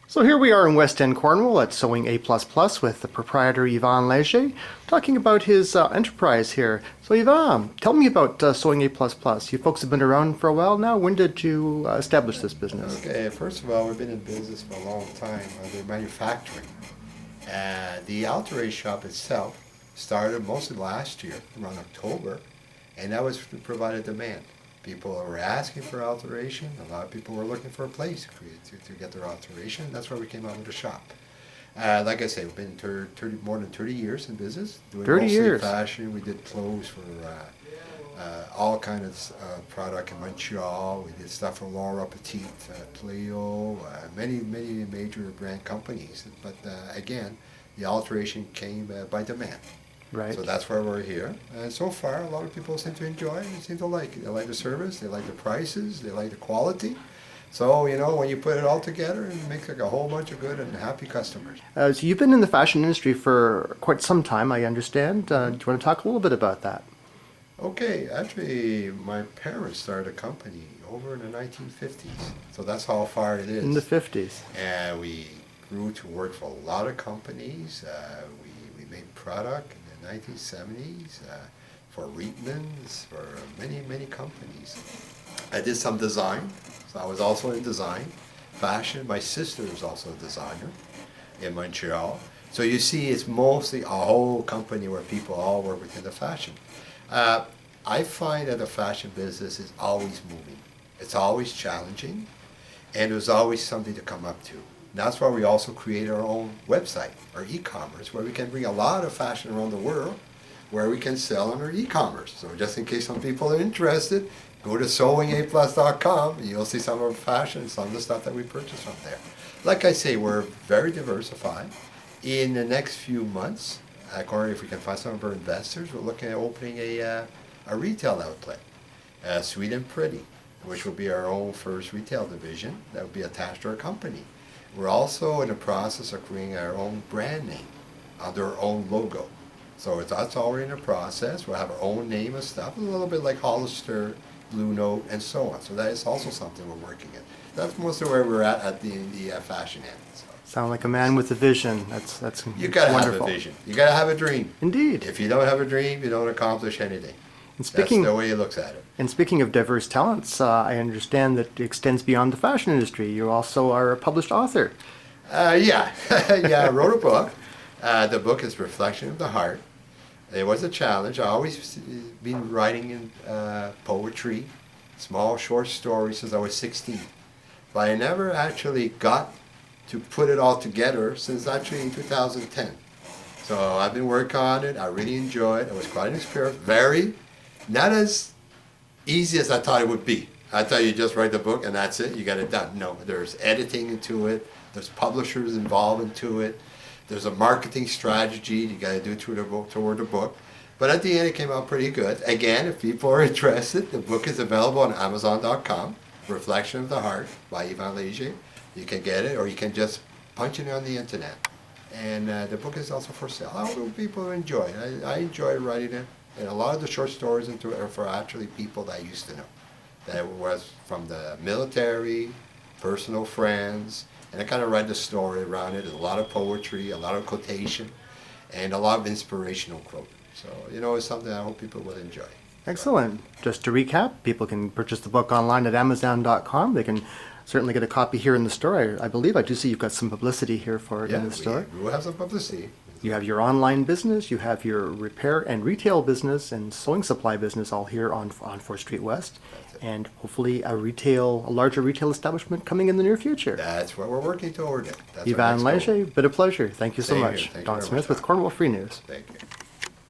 So here we are in West End, Cornwall at Sewing A++ with the proprietor Yvan Leger, talking about his enterprise here. So Yvan, tell me about Sewing A++. You folks have been around for a while now. When did you establish this business? Okay, first of all, we've been in business for a long time under manufacturing. The Alteration shop itself started mostly last year, around October, and that was to provide a demand. People were asking for alteration. A lot of people were looking for a place to get their alteration. That's why we came out with a shop. Like I say, we've been more than 30 years in business. Doing 30 mostly years. fashion. We did clothes for all kinds of product in Montreal. We did stuff for Laura Petite, Pleo, many major brand companies. But again, the alteration came by demand. Right. So that's why we're here. And so far, a lot of people seem to enjoy it. They seem to like it. They like the service. They like the prices. They like the quality. So, you know, when you put it all together, it makes like a whole bunch of good and happy customers. So you've been in the fashion industry for quite some time, I understand. Do you want to talk a little bit about that? Okay, actually, my parents started a company over in the 1950s. So that's how far it is. In the 50s. And we grew to work for a lot of companies. We made product in the 1970s for Reitmans, for many companies. I did some design, so I was also in design. Fashion, my sister is also a designer in Montreal. So you see, it's mostly a whole company where people all work within the fashion. I find that the fashion business is always moving. It's always challenging, and there's always something to come up to. That's why we also create our own website, our e-commerce, where we can bring a lot of fashion around the world, where we can sell on our e-commerce. So just in case some people are interested, go to sewingaplus.com and you'll see some of our fashion and some of the stuff that we purchase from there. Like I say, we're very diversified. In the next few months, according if we can find some of our investors, we're looking at opening a retail outlet, Sweet and Pretty, which will be our own first retail division that will be attached to our company. We're also in the process of creating our own brand name under our own logo. So that's already in the process. We'll have our own name and stuff, a little bit like Hollister, Blue Note, and so on. So that is also something we're working in. That's mostly where we're at the fashion end. So. Sound like a man with a vision. That's You gotta wonderful. have a vision. You gotta have a dream. Indeed. If you don't have a dream, you don't accomplish anything. And speaking, That's the way he looks at it. and speaking of diverse talents, I understand that it extends beyond the fashion industry. You also are a published author. Yeah, I wrote a book. The book is Reflection of the Heart. It was a challenge. I always been writing in poetry, small short stories since I was 16. But I never actually got to put it all together since actually in 2010. So I've been working on it. I really enjoy it. It was quite an experience. Not as easy as I thought it would be. I thought you just write the book and that's it, you got it done. No, there's editing into it, there's publishers involved into it, there's a marketing strategy you got to do toward the book. But at the end it came out pretty good. Again, if people are interested, the book is available on Amazon.com, Reflection of the Heart by Yvan Leger. You can get it or you can just punch it on the internet. And the book is also for sale. I hope people enjoy it. I enjoy writing it. And a lot of the short stories into it are for actually people that I used to know. That was from the military, personal friends, and I kind of write the story around it. There's a lot of poetry, a lot of quotation, and a lot of inspirational quote. So, you know, it's something I hope people will enjoy. Excellent. Just to recap, people can purchase the book online at Amazon.com. They can certainly get a copy here in the store. I believe I do see you've got some publicity here for it in the store. We will have some publicity. You have your online business, you have your repair and retail business and sewing supply business all here on 4th Street West, and hopefully a larger retail establishment coming in the near future. That's what we're working toward. Yvan Leger, been a pleasure. Thank you so Same much. here. Thank you Don very Smith much, with Don. Cornwall Free News. Thank you.